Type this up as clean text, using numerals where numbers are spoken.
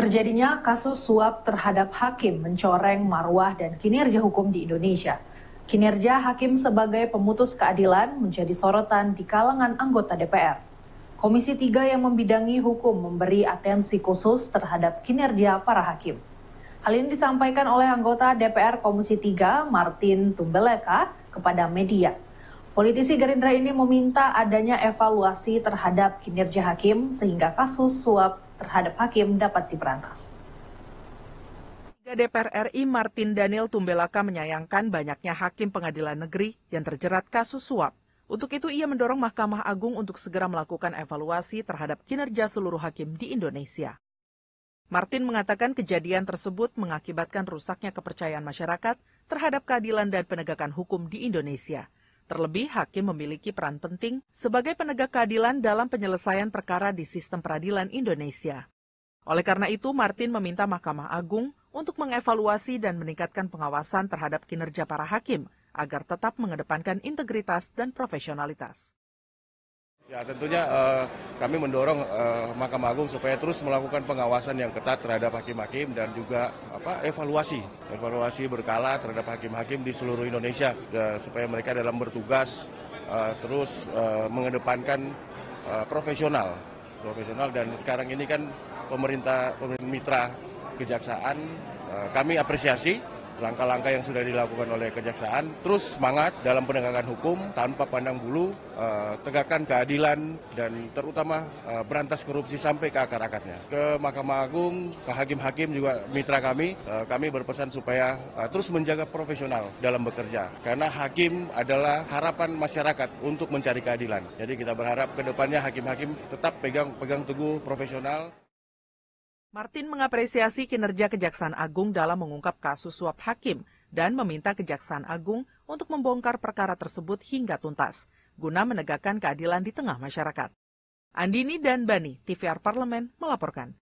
Terjadinya kasus suap terhadap hakim mencoreng marwah dan kinerja hukum di Indonesia. Kinerja hakim sebagai pemutus keadilan menjadi sorotan di kalangan anggota DPR. Komisi 3 yang membidangi hukum memberi atensi khusus terhadap kinerja para hakim. Hal ini disampaikan oleh anggota DPR Komisi 3 Martin Tumbeleka kepada media. Politisi Gerindra ini meminta adanya evaluasi terhadap kinerja hakim sehingga kasus suap terhadap hakim dapat diberantas. DPR RI Martin Daniel Tumbelaka menyayangkan banyaknya hakim pengadilan negeri yang terjerat kasus suap. Untuk itu ia mendorong Mahkamah Agung untuk segera melakukan evaluasi terhadap kinerja seluruh hakim di Indonesia. Martin mengatakan kejadian tersebut mengakibatkan rusaknya kepercayaan masyarakat terhadap keadilan dan penegakan hukum di Indonesia. Terlebih, hakim memiliki peran penting sebagai penegak keadilan dalam penyelesaian perkara di sistem peradilan Indonesia. Oleh karena itu, Martin meminta Mahkamah Agung untuk mengevaluasi dan meningkatkan pengawasan terhadap kinerja para hakim agar tetap mengedepankan integritas dan profesionalitas. Ya, tentunya kami mendorong Mahkamah Agung supaya terus melakukan pengawasan yang ketat terhadap hakim-hakim dan juga evaluasi berkala terhadap hakim-hakim di seluruh Indonesia supaya mereka dalam bertugas terus mengedepankan profesional dan sekarang ini kan pemerintah mitra kejaksaan kami apresiasi langkah-langkah yang sudah dilakukan oleh Kejaksaan, terus semangat dalam penegakan hukum tanpa pandang bulu, tegakkan keadilan dan terutama berantas korupsi sampai ke akar-akarnya. Ke Mahkamah Agung, ke hakim-hakim juga mitra kami berpesan supaya terus menjaga profesional dalam bekerja. Karena hakim adalah harapan masyarakat untuk mencari keadilan. Jadi kita berharap ke depannya hakim-hakim tetap pegang teguh profesional. Martin mengapresiasi kinerja Kejaksaan Agung dalam mengungkap kasus suap hakim dan meminta Kejaksaan Agung untuk membongkar perkara tersebut hingga tuntas, guna menegakkan keadilan di tengah masyarakat. Andini dan Bani, TVR Parlemen, melaporkan.